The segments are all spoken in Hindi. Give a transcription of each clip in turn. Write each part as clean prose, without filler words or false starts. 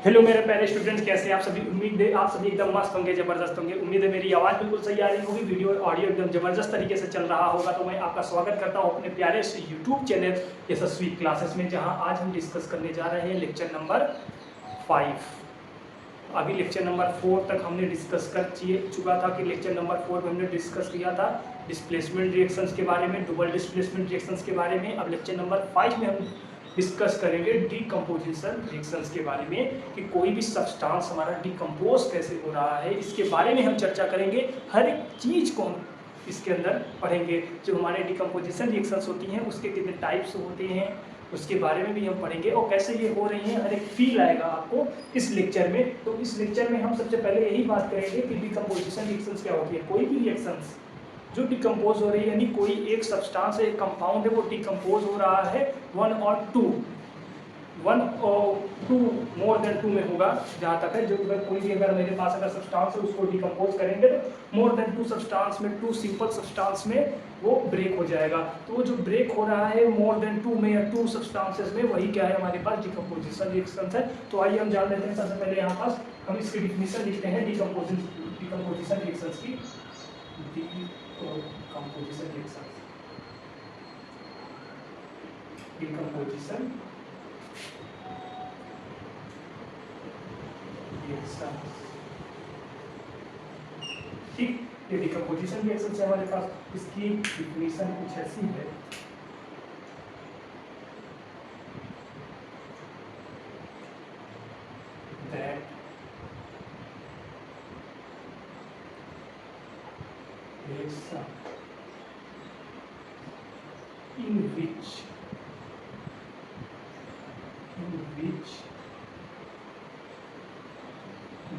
हेलो मेरे प्यारे स्टूडेंट्स, कैसे हैं आप सभी। उम्मीद है आप सभी एकदम मस्त होंगे, जबरदस्त होंगे। उम्मीद है मेरी आवाज़ बिल्कुल सही आ रही होगी, वीडियो ऑडियो एकदम जबरदस्त तरीके से चल रहा होगा। तो मैं आपका स्वागत करता हूं अपने प्यारे से यूट्यूब चैनल यशस्वी क्लासेस में, जहां आज हम डिस्कस करने जा रहे हैं लेक्चर नंबर 5। अभी लेक्चर नंबर 4 तक हमने डिस्कस कर चुका था कि लेक्चर नंबर 4 में हमने डिस्कस किया था डिस्प्लेसमेंट रिएक्शंस के बारे में, डबल डिस्प्लेसमेंट रिएक्शंस के बारे में। अब लेक्चर नंबर 5 में हम डिस्कस करेंगे डीकम्पोजिशन रिएक्शंस के बारे में, कि कोई भी सब्सटेंस हमारा डिकम्पोज कैसे हो रहा है, इसके बारे में हम चर्चा करेंगे। हर एक चीज़ को हम इसके अंदर पढ़ेंगे। जो हमारे डिकम्पोजिशन रिएक्शंस होती हैं उसके कितने टाइप्स होते हैं उसके बारे में भी हम पढ़ेंगे, और कैसे ये हो रही हैं हर एक फील आएगा आपको इस लेक्चर में। तो इस लेक्चर में हम सबसे पहले यही बात करेंगे कि डिकम्पोजिशन रिएक्शंस क्या होती है। कोई भी रिएक्शंस जो डिकम्पोज हो रही है, यानी कोई एक सब्सटेंस है, एक कंपाउंड है, वो डिकम्पोज हो रहा है 1 और 2 मोर देन 2 में होगा जहाँ तक है। जो कोई भी अगर मेरे पास अगर सब्सटेंस है उसको डिकम्पोज करेंगे तो मोर देन 2 सब्सटेंस में, 2 सिंपल सब्सटेंस में वो ब्रेक हो जाएगा। तो वो जो ब्रेक हो रहा है मोर देन 2 में या 2 सब्सटेंसेस में, वही क्या है हमारे पास डिकम्पोजिशन रिएक्शंस है। तो आइए हम जान लेते हैं। सबसे पहले यहाँ पास हम इसकी डिफिनीशन लिखते हैं डिकम्पोजिशन रिएक्शंस की। डिकम्पोजिशन रिएक्शंस, डिकम्पोजिशन ठीक। ये डिकम्पोजिशन रिएक्शन से हमारे पास इसकी डिफिनीशन कुछ ऐसी है। That reaction in which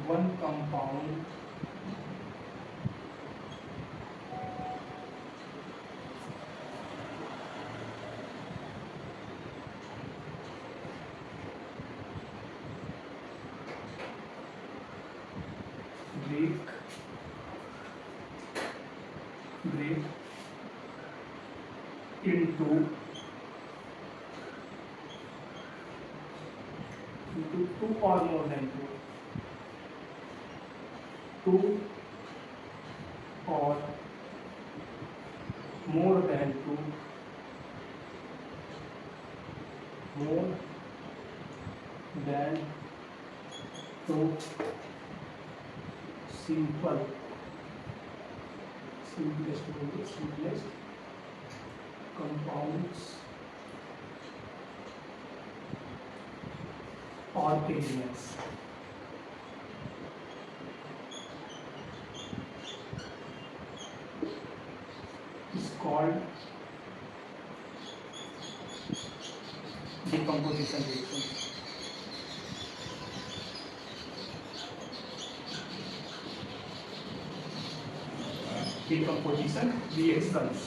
one compound break into 2 or more than 2 or more than 2 simplest compounds or elements is called decomposition reaction. Decomposition reactions.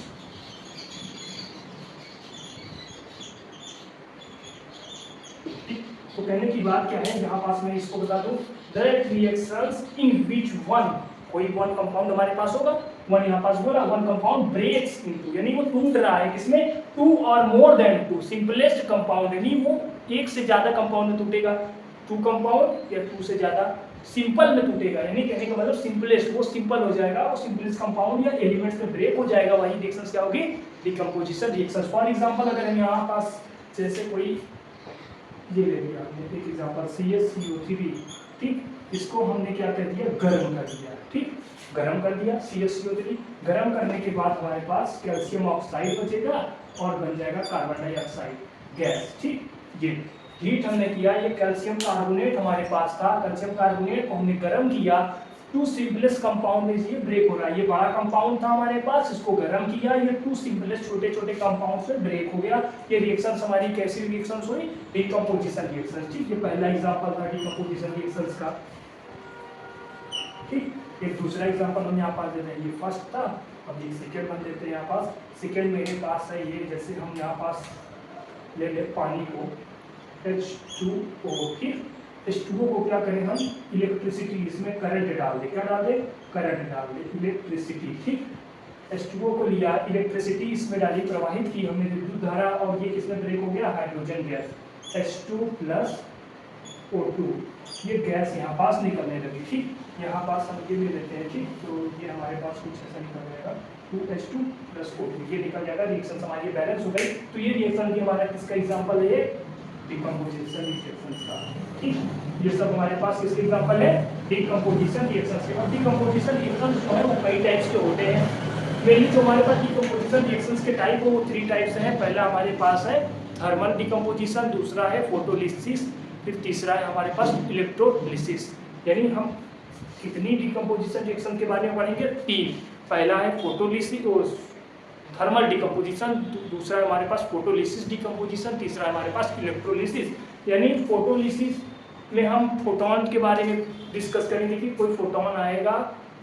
तो कहने की बात क्या है, यहाँ पास मैं इसको बता दूं, that reactions in which one, कोई वन कंपाउंड हमारे पास होगा, वन यहाँ पास बोला, वन कंपाउंड ब्रेक्स इनटू, यानी वो टूट रहा है किसमें, 2 और मोर देन 2 सिंपलेस्ट कंपाउंड, यानी वो एक से ज्यादा कंपाउंड में टूटेगा, 2 कंपाउंड या 2 से ज्यादा सिंपल में टूटेगा। यानी कहने का मतलब सिंपलेस्ट, वो सिंपल हो जाएगा, वो सिंपलेस्ट कंपाउंड या एलिमेंट्स में ब्रेक हो जाएगा, वही रिएक्शंस क्या होगी, डिकम्पोजिशन रिएक्शंस। फॉर एग्जांपल अगर हम यहाँ पास जैसे कोई ये ले लिया हमने एक एग्जांपल CaCO3, ठीक, इसको हमने क्या कर दिया, गर्म कर दिया, ठीक, गर्म कर दिया CaCO3। गर्म करने के बाद हमारे पास कैल्शियम ऑक्साइड बचेगा और बन जाएगा कार्बन डाइऑक्साइड गैस, ठीक। ये हीट हमने किया, ये कैल्शियम कार्बोनेट हमारे पास था, कैल्शियम कार्बोनेट को हमने गर्म किया, 2 सिंपलेस्ट कंपाउंड में ये ब्रेक हो रहा है। ये बड़ा कंपाउंड था हमारे पास, इसको गर्म किया, ये 2 सिंपलेस्ट छोटे छोटे कंपाउंड से ब्रेक हो गया। ये रिएक्शंस हमारी कैसी रिएक्शंस हुई, डिकम्पोजिशन रिएक्शंस, ठीक। ये पहला एग्जांपल था डिकम्पोजिशन रिएक्शंस का, ठीक। एक दूसरा एग्जांपल हम यहाँ पास दे रहे हैं, ये फर्स्ट था, अब ये सेकेंड बन देते हैं यहाँ पास। सेकेंड मेरे पास है ये, जैसे हम यहाँ पास ले ले पानी को H2O, ठीक। H2O को क्या करें हम, इलेक्ट्रिसिटी, इसमें करंट डाल दे, क्या डाल दे, करंट डाल दे, इलेक्ट्रिसिटी, ठीक। H2O को लिया, इलेक्ट्रिसिटी इसमें डाली, प्रवाहित की हमने विद्युत धारा, और ये किसमें ब्रेक हो गया, hydrogen gas, H2 plus O2, ये गैस यहाँ पास निकलने लगी। ठीक, यहाँ पास हम ये ले लेते हैं। ठीक, तो ये हमारे पास कुछ ऐसा निकल जाएगा 2H2 प्लस O2, ये निकल जाएगा। रिएक्शन हमारी बैलेंस हो गई। तो ये रिएक्शन की हमारा किसका एग्जाम्पल है? ये डिकम्पोजिशन रिएक्शंस का। ठीक, ये सब हमारे पास किसके एग्जाम्पल है? डिकम्पोजिशन रिएक्शंस के। और डिकम्पोजिशन रिएक्शन जो है वो कई टाइप्स के होते हैं। मेनली जो हमारे पास डिकम्पोजिशन रिएक्शंस के टाइप वो 3 टाइप्स हैं। पहला हमारे पास है थर्मल डिकम्पोजिशन, दूसरा है फोटोलिसिस, फिर तीसरा है हमारे पास इलेक्ट्रोलिसिस। यानी हम कितनी डिकम्पोजिशन रिएक्शन के बारे में पढ़ेंगे? 3। पहला है फोटोलिसिस थर्मल डिकम्पोजिशन, दूसरा हमारे पास फोटोलिसिस डिकम्पोजिशन, तीसरा हमारे पास इलेक्ट्रोलिसिस। यानी फोटोलिसिस में हम फोटोन के बारे में डिस्कस करेंगे कि कोई फोटोन आएगा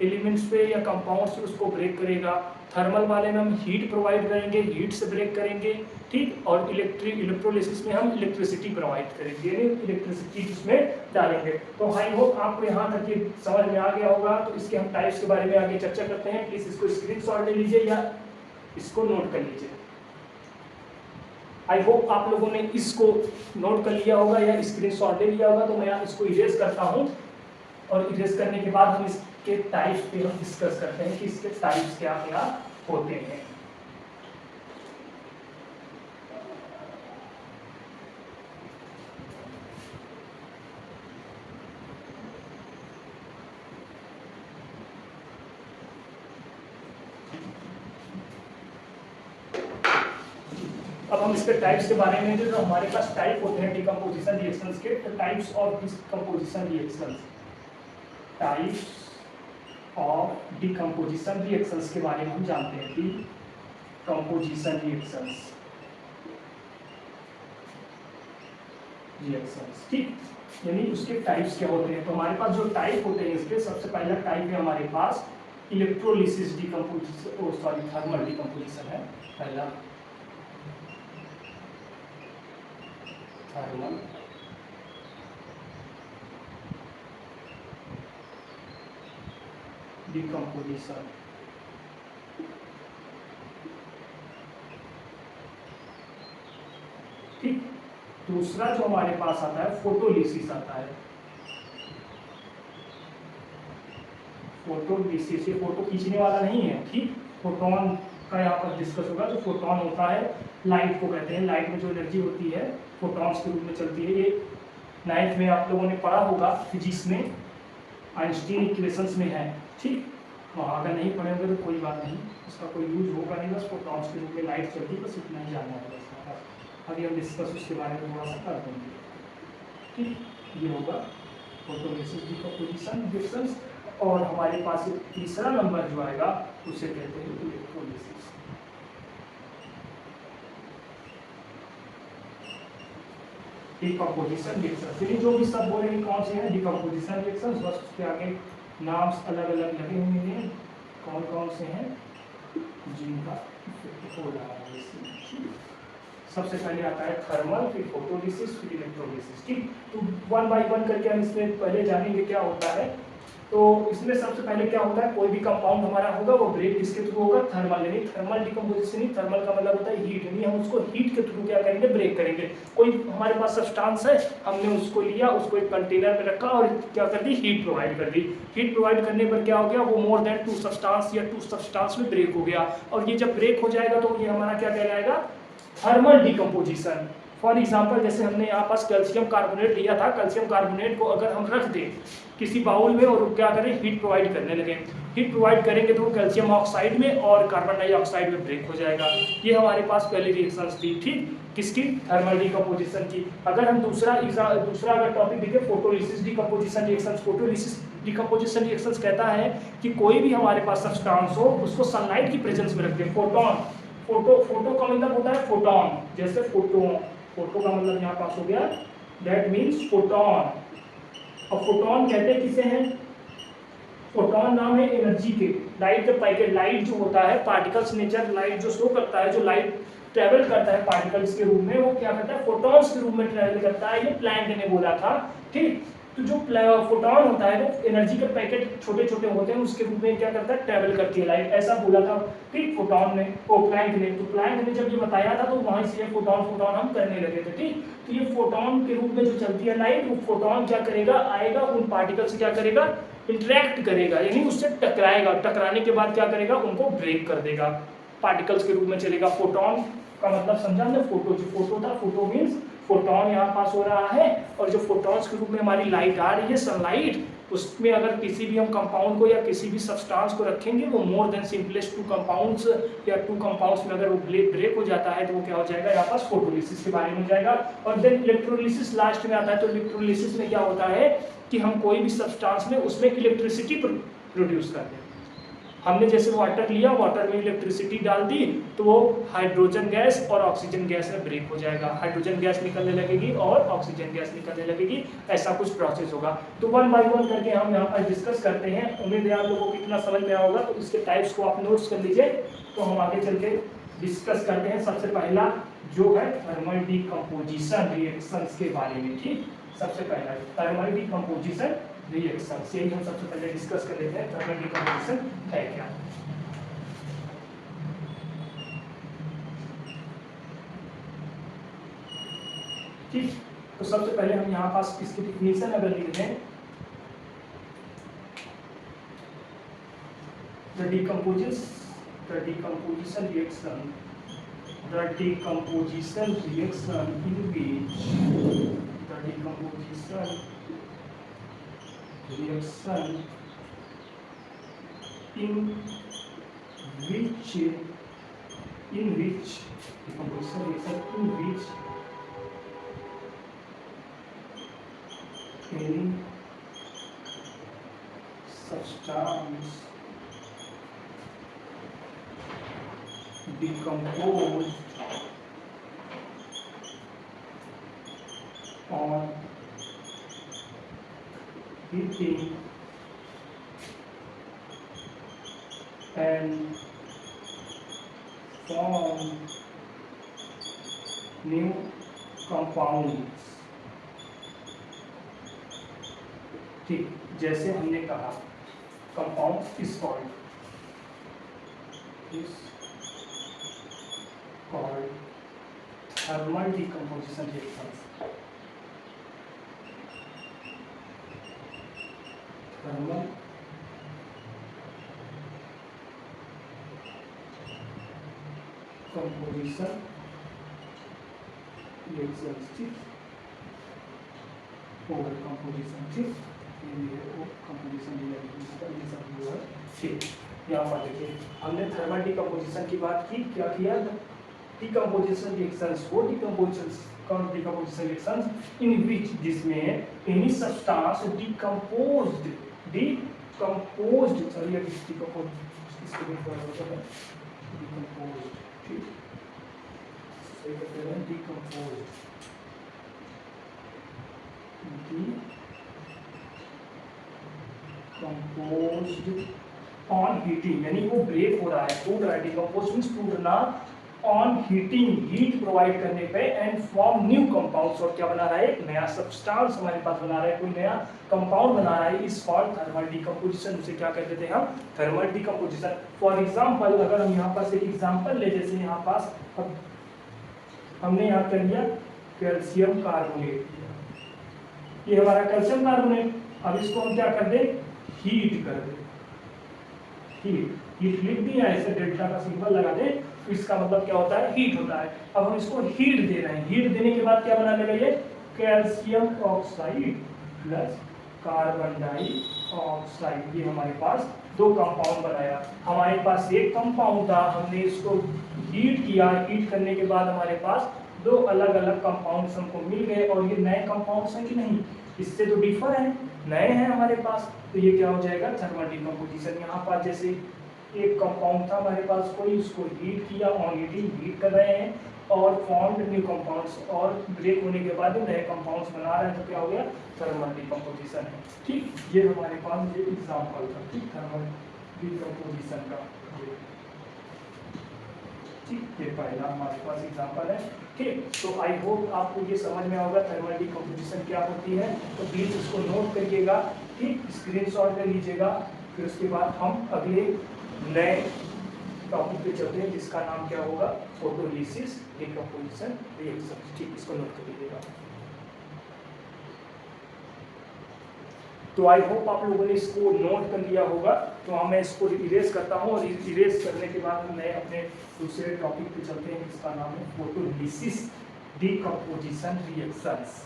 एलिमेंट्स पे या कंपाउंड से, उसको ब्रेक करेगा। थर्मल वाले में हम हीट प्रोवाइड करेंगे, हीट से ब्रेक करेंगे। ठीक, और इलेक्ट्रोलिसिस में हम इलेक्ट्रिसिटी प्रोवाइड करेंगे, यानी इलेक्ट्रिसिटी इसमें डालेंगे। तो आई होप आपको यहाँ तक ये समझ में आ गया होगा। तो इसके हम टाइप्स के बारे में आगे चर्चा करते हैं। प्लीज इसको स्क्रीनशॉट ले लीजिए या इसको नोट कर लीजिए। आई होप आप लोगों ने इसको नोट कर लिया होगा या स्क्रीनशॉट ले लिया होगा। तो मैं इसको इरेज करता हूँ और इरेज करने के बाद हम इसके टाइप्स पे हम डिस्कस करते हैं कि इसके टाइप्स क्या क्या होते हैं। अब हम इसके टाइप्स के बारे में, जो हमारे पास टाइप होते हैं डिकम्पोजिशन रिएक्शंस के, तो types of decomposition reactions, types of decomposition reactions के बारे में हम जानते हैं। डिकम्पोजिशन रिएक्शंस, ठीक, यानी उसके टाइप्स क्या होते हैं। तो हमारे पास जो टाइप होते हैं इसके, सबसे पहला टाइप है हमारे पास electrolysis decomposition, sorry thermal decomposition है पहला, थर्मल डिकम्पोजिशन। ठीक, दूसरा जो हमारे पास आता है फोटोलिसिस आता है। फोटोलिसिस, ये फोटो खींचने वाला नहीं है। ठीक, फोटोन का यहाँ पर डिस्कस होगा। तो फोटोन होता है, लाइट को कहते हैं। लाइट में जो एनर्जी होती है फोटॉन्स के रूप में चलती है। ये 9th में आप लोगों ने पढ़ा होगा फिजिक्स में, आइंस्टीन इक्वेशंस में है। ठीक, वहाँ अगर नहीं पढ़े होंगे तो कोई बात नहीं, उसका कोई यूज होगा नहीं। बस फोटॉन्स के रूप में लाइट चलती है, बस इतना ही जानना है। बस अभी हम डिस्कस उसके बारे में थोड़ा सा कर देंगे। ठीक, ये होगा फोटोलिसिस डिकम्पोजिशन रिएक्शंस। और हमारे पास तीसरा नंबर जो आएगा उसे कहते हैं इलेक्ट्रोलिसिस। डिकम्पोजिशन रिएक्शंस, यानी जो भी सब बोलेंगे कौन से हैं डिकम्पोजिशन रिएक्शंस, बस उसके आगे नाम्स अलग अलग लगे हुए हैं कौन कौन से हैं जिनका हो रहा है। सबसे पहले आता है थर्मल, फिर फोटोलिसिस, फिर इलेक्ट्रोलिसिस। ठीक, तो 1 बाय 1 करके हम इसमें पहले जानेंगे क्या होता है। तो इसमें सबसे पहले क्या होता है, कोई भी कंपाउंड हमारा होगा वो ब्रेक किसके थ्रू होगा? थर्मल, यानी थर्मल डिकम्पोजिशन ही, थर्मल का मतलब होता है हीट, यानी हम उसको हीट के थ्रू क्या करेंगे? ब्रेक करेंगे। कोई हमारे पास सब्सटेंस है, हमने उसको लिया, उसको एक कंटेनर में रखा और क्या कर दी? हीट प्रोवाइड कर दी। हीट प्रोवाइड करने पर क्या हो गया? वो मोर देन 2 सब्सटेंस या 2 सब्सटेंस में ब्रेक हो गया। और ये जब ब्रेक हो जाएगा तो ये हमारा क्या कहलाएगा? Thermal decomposition. फॉर एग्जाम्पल, जैसे हमने यहाँ पास कैल्शियम कार्बोनेट लिया था, कैल्शियम कार्बोनेट को अगर हम रख दें किसी बाउल में और क्या करें? हीट प्रोवाइड करने लगे, हीट प्रोवाइड करेंगे तो कैल्शियम ऑक्साइड में और कार्बन डाइऑक्साइड में ब्रेक हो जाएगा। ये हमारे पास पहली रिएक्शंस थी। ठीक, किसकी? थर्मल डिकम्पोजिशन की। अगर हम दूसरा अगर टॉपिक देखें, photolysis decomposition reactions. Photolysis decomposition reactions कहता है कि कोई भी हमारे पास सब्सटेंस हो, उसको सनलाइट की प्रेजेंस में रख दें। फोटोन, फोटो का मतलब होता है फोटोन, जैसे फोटोन, फोटो का मतलब यहाँ पास हो गया, दैट मीन्स फोटोन। और फोटोन कहते हैं किसे हैं? फोटोन नाम है एनर्जी के, लाइट का पैकेट। लाइट जो होता है पार्टिकल्स नेचर, लाइट जो शो करता है, जो लाइट ट्रेवल करता है पार्टिकल्स के रूप में, वो क्या करता है? फोटॉन्स के रूप में ट्रेवल करता है। ये प्लैंक ने बोला था। ठीक, तो जो फोटॉन होता है वो एनर्जी के पैकेट छोटे छोटे होते हैं, उसके रूप में क्या करता है, ट्रेवल करती है लाइट, ऐसा बोला था ठीक फोटॉन ने, प्लैंक ने। तो प्लैंक ने जब ये बताया था तो वहां से ये फोटॉन फोटॉन हम करने लगे थे ठीक। तो ये फोटॉन के रूप में जो चलती है लाइट, वो फोटॉन क्या करेगा, आएगा उन पार्टिकल से क्या करेगा, इंटरेक्ट करेगा, यानी उससे टकराएगा, टकराने के बाद क्या करेगा, उनको ब्रेक कर देगा, पार्टिकल्स के रूप में चलेगा। फोटॉन का मतलब समझा हमने, फोटो, जो फोटो था, फोटो मीन्स फोटॉन यहाँ पास हो रहा है, और जो फोटॉन्स के रूप में हमारी लाइट आ रही है, सनलाइट, उसमें अगर किसी भी हम कंपाउंड को या किसी भी सब्सटेंस को रखेंगे, वो मोर देन सिंपलेस्ट 2 कंपाउंड्स या 2 कंपाउंड्स में अगर वो ब्रेक हो जाता है तो वो क्या हो जाएगा, यहाँ पास फोटोलिसिस के बारे में हो जाएगा। और देन इलेक्ट्रोलिसिस लास्ट में आता है। तो इलेक्ट्रोलिसिस में क्या होता है कि हम कोई भी सब्सटेंस में उसमें इलेक्ट्रिसिटी प्रोड्यूस करते हैं। हमने जैसे वाटर लिया, वाटर में इलेक्ट्रिसिटी डाल दी, तो वो हाइड्रोजन गैस और ऑक्सीजन गैस में ब्रेक हो जाएगा, हाइड्रोजन गैस निकलने लगेगी और ऑक्सीजन गैस निकलने लगेगी, ऐसा कुछ प्रोसेस होगा। तो 1 बाय 1 करके हम यहाँ पर डिस्कस करते हैं। उम्मीद है आप लोगों को कितना समझ में आया होगा। तो इसके टाइप्स को आप नोट्स कर लीजिए, तो हम आगे चल के डिस्कस करते हैं। सबसे पहला जो है थर्मल डिकम्पोजिशन रिएक्शंस के बारे में ठीक। सबसे पहला थर्मल डिकम्पोजिशन रिएक्शन से ही हम सबसे पहले डिस्कस कर लेते हैं थर्मल डिकम्पोजिशन है क्या। ठीक, तो सबसे पहले हम यहाँ पास इसकी डिफिनीशन अगर लिख दें, the decomposition reaction in which the decomposition any substance decomposed on heating and form new compounds। ठीक, जैसे हमने कहा compound is called thermal decomposition reactions. Thermal composition reactions ठीक, ओवर कंपोजिशन ठीक, कंपोजिशन ये सब जो है ठीक। यहाँ पर देखिए हमने थर्मल डिकम्पोजिशन की बात की, क्या किया, डिकम्पोजिशन रिएक्शंस को डिकम्पोजिशन रिएक्शंस इन विच, जिसमें एनी सब्सटेंस डिकम्पोज्ड चलिए डिकम्पोज इसको भी थोड़ा होता है डिकम्पोज्ड ठीक, सही कहते हैं डिकम्पोज्ड कंपोज्ड ऑन हीटिंग, यानी वो ब्रेक हो रहा है, टूट रहा है, डिकम्पोज मींस टूटना, ऑन हीटिंग, हीट प्रोवाइड करने पे, एंड फॉर्म न्यू कंपाउंड्स, और क्या बना रहा है, एक नया सब्सटेंस हमारे पास बना रहा है, कोई नया कंपाउंड बना रहा है, इस कॉल्ड थर्मल डिकम्पोजिशन। उसे क्या कहते थे हम, थर्मल डिकम्पोजिशन। फॉर एग्जांपल अगर हम यहाँ पास एक एग्जांपल ले, जैसे यहाँ पास हमने यहाँ कर लिया कैल्शियम कार्बोनेट, ये हमारा कैल्शियम कार्बोनेट, अब इसको हम क्या कर दें, हीट कर दें, हीट लिख दिया, ऐसे डेल्टा का सिंबल लगा दे, तो इसका मतलब क्या होता है, हीट होता है। अब हम इसको हीट दे रहे हैं, हीट देने के बाद क्या बना लेगा ये, calcium oxide plus carbon dioxide, ये हमारे पास 2 कंपाउंड बनाया। हमारे पास एक कंपाउंड था, हमने इसको हीट किया, हीट करने के बाद हमारे पास 2 अलग अलग कंपाउंड्स हमको मिल गए, और ये नए कंपाउंड्स हैं कि नहीं, इससे तो डिफर है, नए हैं हमारे पास, तो ये क्या हो जाएगा, थर्मल डिकम्पोजिशन। यहाँ पर जैसे एक कंपाउंड था हमारे पास कोई, उसको हीट किया, ऑन हीटिंग हीट कर रहे हैं, और फॉर्म्ड न्यू कंपाउंड्स, और ब्रेक होने के बाद नए कंपाउंड्स बना रहे हैं, तो क्या हो गया, थर्मल डिकम्पोजिशन है ठीक। ये हमारे पास ये एग्जांपल था ठीक, थर्मल डिकम्पोजिशन का। ठीक, ये पहला हमारे पास एग्जांपल है। ठीक, तो आई होप आपको ये समझ में होगा थर्मल डिकम्पोजिशन क्या होती है। तो प्लीज इसको नोट करिएगा, ठीक, स्क्रीनशॉट ले लीजिएगा। फिर उसके बाद हम अगले नए टॉपिक पे चलते हैं जिसका नाम क्या होगा, फोटोलिसिस डिकम्पोजिशन रिएक्शन। ठीक, इसको नोट कर लीजिएगा। तो आई होप आप लोगों ने इसको नोट कर लिया होगा। तो मैं इसको इरेज करता हूँ और इरेज करने के बाद हम नए अपने दूसरे टॉपिक पे चलते हैं जिसका नाम है फोटोलिसिस डिकम्पोजिशन रिएक्शंस।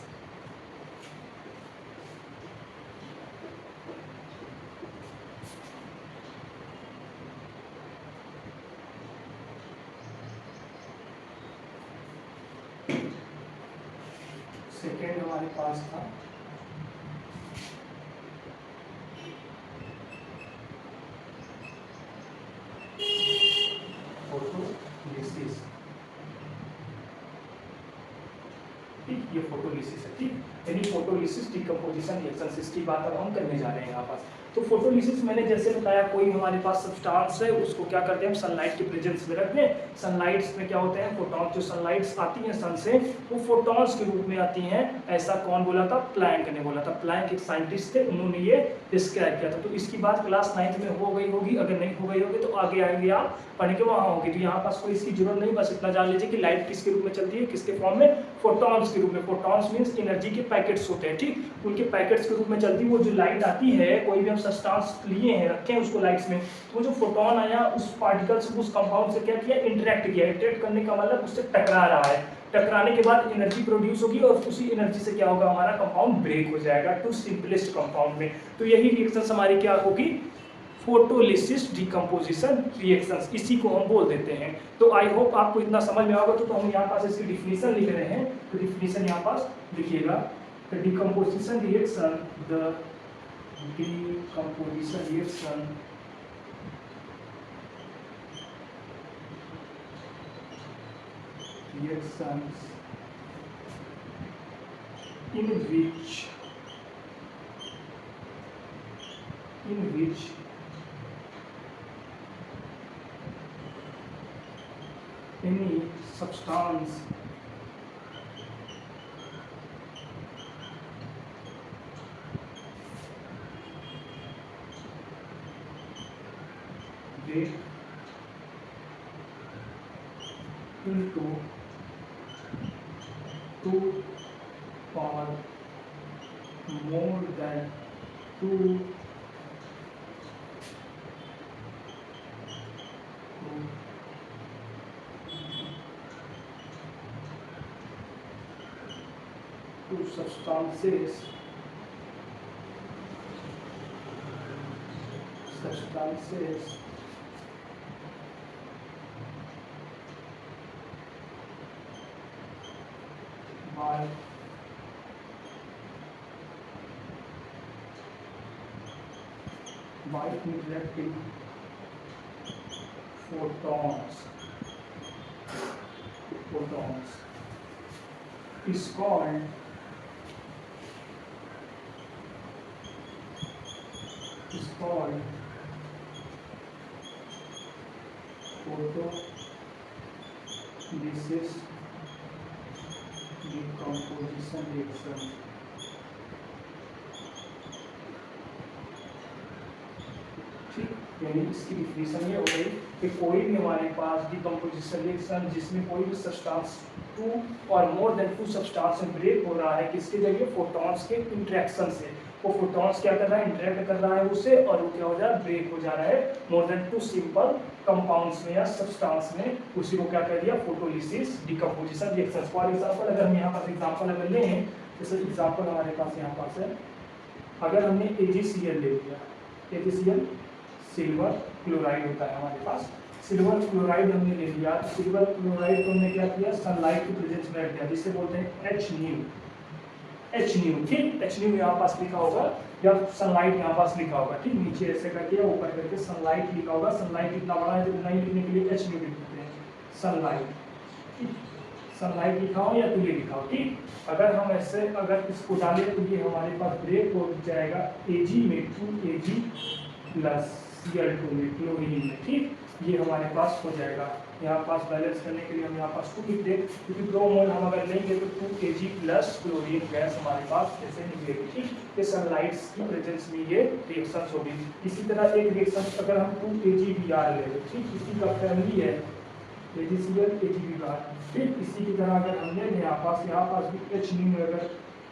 सेकेंड हमारे पास था फोटोलिसिस। ठीक, ये फोटोलिसिस है। ठीक, यानी फोटोलिसिस डिकम्पोजिशन रिएक्शन, इसकी बात अब हम करने जा रहे हैं यहाँ पास। तो फोटोलिसिस मैंने जैसे बताया, कोई हमारे पास सब्सटेंस है उसको क्या करते हैं हम सनलाइट के प्रेजेंस में रखते हैं। सनलाइट्स में क्या होते हैं, फोटॉन, जो सनलाइट्स आती हैं सन से वो फोटॉन्स के रूप में आती हैं। ऐसा कौन बोला था, प्लैंक ने बोला था। प्लैंक एक साइंटिस्ट थे, उन्होंने ये डिस्क्राइब किया था। तो इसकी बात क्लास 9th में हो गई होगी, अगर नहीं हो गई होगी तो आगे आएंगे आप पढ़ के वहाँ होगी। तो यहाँ पास कोई इसकी जरूरत नहीं, बस इतना जान लीजिए कि लाइट किसके रूप में चलती है, किसके फॉर्म में, फोटॉन्स के रूप में। फोटॉन्स मींस एनर्जी के पैकेट्स होते हैं। ठीक, उनके पैकेट्स के रूप में चलती है। वो जो लाइट आती है, कोई भी हम सब्सटेंस लिए हैं, रखे हैं उसको लाइट्स में, तो वो जो फोटोन आया उस पार्टिकल से, उस कंपाउंड से क्या किया, इंटरेक्ट किया। इंटरेक्ट करने का मतलब उससे टकरा रहा है। टकराने के बाद एनर्जी प्रोड्यूस होगी और उसी एनर्जी से क्या होगा, हमारा कंपाउंड ब्रेक हो जाएगा टू सिंपलेस्ट कंपाउंड में। तो यही रिएक्शन हमारी क्या होगी, फोटोलिसिस डिकम्पोजिशन रिएक्शंस, इसी को हम बोल देते हैं। तो आई होप आपको इतना समझ में आएगा। तो हम यहाँ पास इसकी डिफिनीशन लिख रहे हैं। तो डिफिनीशन यहाँ पास लिखिएगा, the decomposition reaction, the decomposition reaction reactions in which any substance break into two or more than two substances by interacting photons is called photolysis decomposition reaction। ठीक, यानी इसकी डिफिनीशन ये हो गई कि कोई भी हमारे पास डिकम्पोजिशन रिएक्शन जिसमें कोई भी सब्सटेंस टू और मोर देन टू सब्सटेंस में ब्रेक हो रहा है, किसके जरिए, फोटॉन्स के इंटरेक्शन से। वो फोटॉन्स क्या कर रहा है, इंटरेक्ट कर रहा है उससे, और वो क्या हो जा रहा है, ब्रेक हो जा रहा है more than two simple compounds में या सब्सटेंस में। उसी को क्या कर दिया, photolysis decomposition reaction. For example, अगर हम यहाँ पास एग्जांपल अगर लें, जैसे एग्जांपल हमारे पास यहाँ पास है, अगर हमने AgCl ले लिया, AgCl सिल्वर क्लोराइड होता है हमारे पास, सिल्वर क्लोराइड हमने ले लिया। तो सिल्वर क्लोराइड को हमने क्या किया, सनलाइट की प्रेजेंस में रख दिया, जिसे बोलते हैं HNu। ठीक, HNu यहाँ पास लिखा होगा या सनलाइट यहाँ पास लिखा होगा। ठीक, नीचे ऐसे करके ऊपर करके सनलाइट लिखा होगा। सनलाइट इतना बड़ा है तो नहीं लिखने के लिए HNu लिख देते हैं, सनलाइट। ठीक, सनलाइट लिखा हो या तो ये लिखा हो। ठीक, अगर हम ऐसे अगर इसको डालें तो ये हमारे पास ब्रेक हो जाएगा Ag में 2Ag प्लस Cl2 में, क्लोरीन में। ठीक, ये हमारे पास हो जाएगा। यहाँ पास बैलेंस करने के लिए हम यहाँ पास 2 लिख दें, क्योंकि 2 मोल हम अगर लेंगे तो 2 kg प्लस क्लोरीन गैस हमारे पास ऐसे निकलेगी। ठीक, ये सनलाइट की प्रेजेंस में ये रिएक्शन होगी। इसी तरह एक रिएक्शन अगर हम 2 kg Br ले, ठीक, इसी का फैमिली है AgCl AgBr। ठीक, इसी की तरह अगर हम ले यहाँ पास भी H में अगर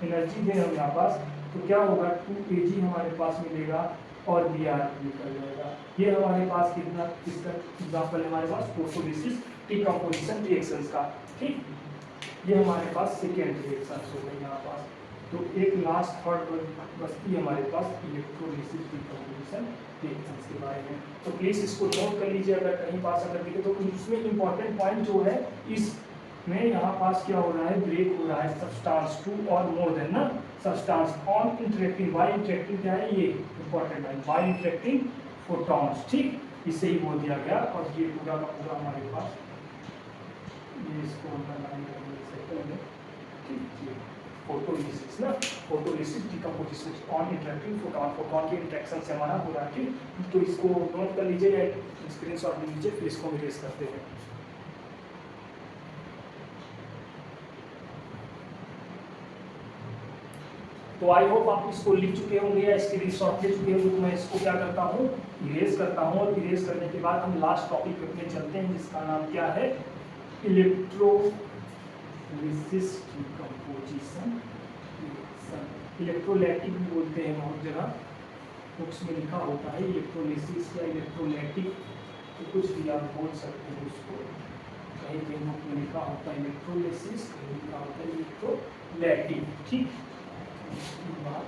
एनर्जी दें हम यहाँ पास, तो क्या होगा 2 kg हमारे पास मिलेगा और Br निकल जाएगा। ये हमारे पास कितना, इसका एग्जाम्पल हमारे पास फोटोलिसिस डिकम्पोजिशन रिएक्शंस का। ठीक, ये हमारे पास सेकेंड रिएक्शंस हो गए यहाँ पास। तो एक लास्ट थर्ड बचती है हमारे पास इलेक्ट्रोलिसिस डिकम्पोजिशन रिएक्शंस के बारे में। तो प्लीज इसको नोट कर लीजिए, अगर कहीं पास अगर दिखे तो इसमें इंपॉर्टेंट पॉइंट जो है इसमें यहाँ पास क्या हो रहा है, ब्रेक हो रहा है सब्सटेंस टू और मोर देन ना substance on interacting by interacting क्या है, ये इंपॉर्टेंट है, बाय इंटरेक्टिंग फोटॉन्स। ठीक, इसे ही बोल दिया गया। और ये पूरा का पूरा हमारे पास ये इसको अंडरलाइन करने से पहले, ठीक, ये फोटोलिसिस ना, photolysis decomposition on interacting photon, photon के इंटरेक्शन से हमारा हो रहा है। ठीक, तो इसको नोट कर लीजिए या स्क्रीनशॉट ले लीजिए, फिर इसको इरेज करते हैं। तो आई होप आप इसको लिख चुके होंगे या स्क्रीनशॉट ले चुके होंगे। तो मैं इसको क्या करता हूँ, इरेज करता हूँ, और इरेज करने के बाद हम लास्ट टॉपिक पे चलते हैं जिसका नाम क्या है, इलेक्ट्रोलिसिस डिकम्पोजिशन। इलेक्ट्रोलैटिक भी बोलते हैं बहुत जगह, बुक्स में लिखा होता है इलेक्ट्रोलिसिस या इलेक्ट्रोलैटिक, तो कुछ भी आप बोल सकते हैं उसको। कहीं कहीं बुक में लिखा होता है इलेक्ट्रोलिसिस, कहीं लिखा होता है इलेक्ट्रोलैटिक। ठीक, इसके बाद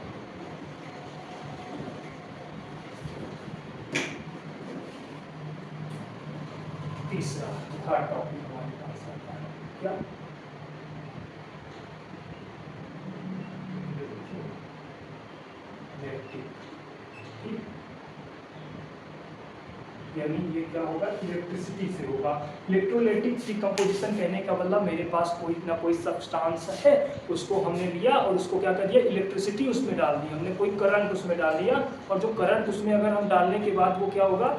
तीसरा थर्ड टॉपिक हमारे पास आता है क्या, यानी ये क्या होगा, इलेक्ट्रिसिटी से होगा। इलेक्ट्रोलाइटिक डिकम्पोजिशन कहने का मतलब मेरे पास कोई ना कोई सब्सटेंस है, उसको हमने लिया और उसको क्या कर दिया, इलेक्ट्रिसिटी उसमें डाल दी हमने, कोई करंट उसमें डाल दिया, और जो करंट उसमें अगर हम डालने के बाद वो क्या होगा,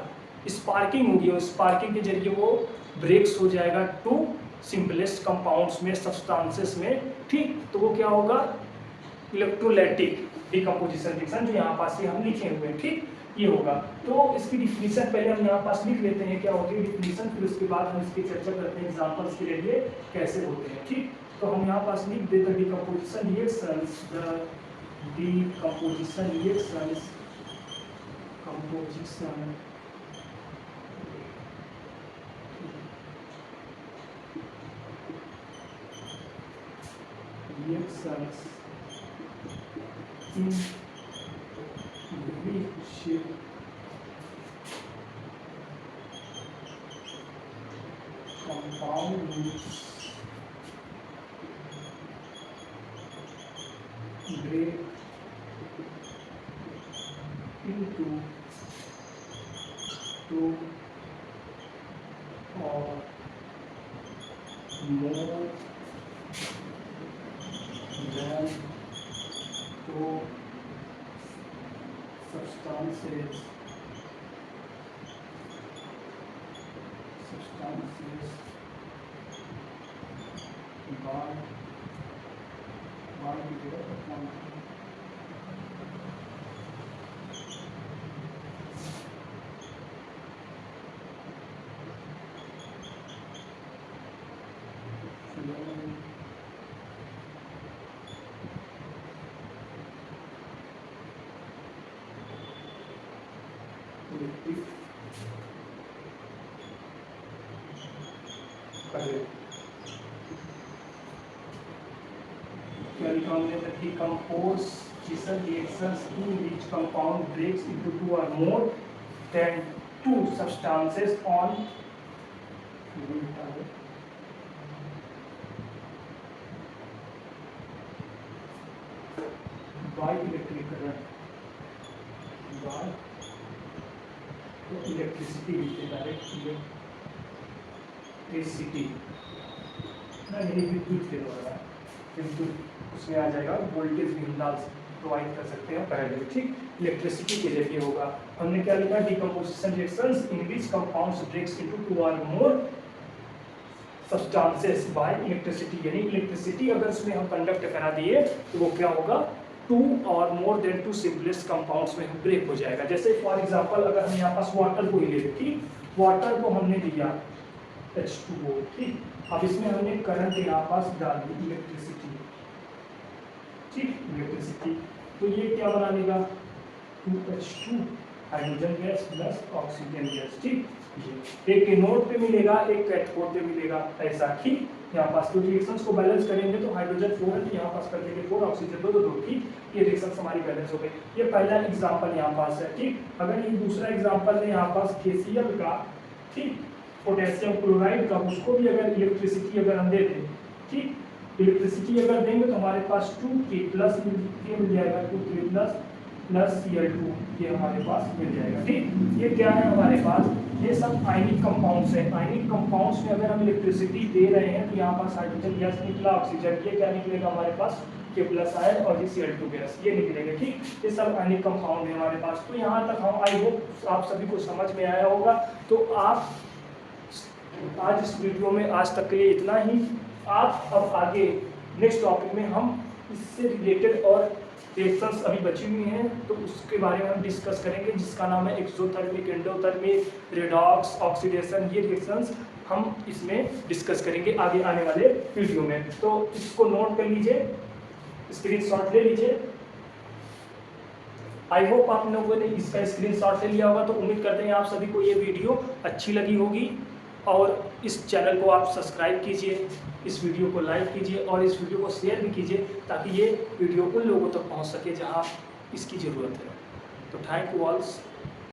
स्पार्किंग होगी, और स्पार्किंग के जरिए वो ब्रेक्स हो जाएगा टू सिंपलेस्ट कंपाउंड्स में, सब्सटेंसेस में। ठीक, तो वो क्या होगा, इलेक्ट्रोलाइटिक डिकम्पोजिशन रिएक्शन, जो यहाँ पास हम लिखे हुए हैं। ठीक, ये होगा। तो इसकी डिफिनीशन पहले हम यहाँ पास लिख लेते हैं क्या होती है डिफिनीशन, फिर उसके बाद हम इसकी चर्चा करते हैं एग्जांपल्स के लिए कैसे होते हैं। ठीक, तो हम यहाँ पास लिख देते हैं decomposition reactions, the decomposition reactions, composition reactions in which compounds break into two or more than two substances क्या लिखा हमने, the decomposition reactions in which compound breaks into two or more than two substances on by electric current, by electricity लिखते हैं, डायरेक्ट इलेक्ट्रिसिटी ना, यही विद्युत के द्वारा, विद्युत उसमें आ जाएगा, वोल्टेज भी हम डाल प्रोवाइड कर सकते हैं पहले, ठीक। इलेक्ट्रिसिटी के जरिए होगा। हमने क्या लिखा, decomposition reactions in which compounds breaks into 2 और मोर सब्सटेंसेस बाय इलेक्ट्रिसिटी, यानी इलेक्ट्रिसिटी अगर उसमें हम कंडक्ट करा दिए तो वो क्या होगा, 2 और मोर देन 2 सिंपलेस्ट कंपाउंड्स में ब्रेक हो जाएगा। जैसे फॉर एग्जांपल अगर हम यहाँ पास वाटर को ही ले लें, ठीक, वाटर को हमने दिया H2O, ठीक, अब इसमें हमने करंट यहाँ पास डाल दी इलेक्ट्रिसिटी, ठीक, इलेक्ट्रिसिटी, तो ये क्या बना देगा 2H2 hydrogen gas plus oxygen gas, ठीक। ये एक एनोड पे मिलेगा, एक कैथोड पे मिलेगा, ऐसा, ठीक। यहाँ पास तो रिएक्शंस को बैलेंस करेंगे तो हाइड्रोजन 4 है, यहाँ पास कर देंगे 4, ऑक्सीजन 2 तो 2, ठीक। ये रिएक्शंस हमारी बैलेंस हो गई। ये पहला एग्जांपल यहाँ पास है, ठीक। अगर ये दूसरा एग्जांपल है यहाँ पास KCl का, ठीक, पोटेशियम क्लोराइड का, उसको भी अगर इलेक्ट्रिसिटी अगर हम दे दें, ठीक, इलेक्ट्रिसिटी अगर देंगे तो हमारे पास 2K प्लस मिल जाएगा, 2K प्लस Cl2 ये हमारे पास मिल जाएगा, ठीक। ये क्या है हमारे पास, ये सब आयनिक कंपाउंड्स हैं। आयनिक कंपाउंड्स में अगर हम इलेक्ट्रिसिटी दे रहे हैं तो यहाँ पास हाइड्रोजन गैस निकला, ऑक्सीजन, ये क्या निकलेगा हमारे पास K प्लस आयन और ये Cl2 गैस ये निकलेंगे, ठीक। ये सब आयनिक कंपाउंड है हमारे पास। तो यहाँ तक हम आई होप आप सभी को समझ में आया होगा। तो आप आज इस वीडियो में आज तक के लिए इतना ही। आप अब आगे नेक्स्ट टॉपिक में हम इससे रिलेटेड और रिएक्शंस अभी बची हुई हैं तो उसके बारे में हम डिस्कस करेंगे, जिसका नाम है एक्सोथर्मिक, एंडोथर्मिक, रेडॉक्स, ऑक्सीडेशन। ये रिएक्शंस हम इसमें डिस्कस करेंगे आगे आने वाले वीडियो में। तो इसको नोट कर लीजिए, स्क्रीनशॉट ले लीजिए। आई होप आप लोगों ने इसका स्क्रीनशॉट ले लिया होगा। तो उम्मीद करते हैं आप सभी को ये वीडियो अच्छी लगी होगी और इस चैनल को आप सब्सक्राइब कीजिए, इस वीडियो को लाइक कीजिए और इस वीडियो को शेयर भी कीजिए ताकि ये वीडियो उन लोगों तक पहुंच सके जहां इसकी ज़रूरत है। तो थैंक यू ऑल।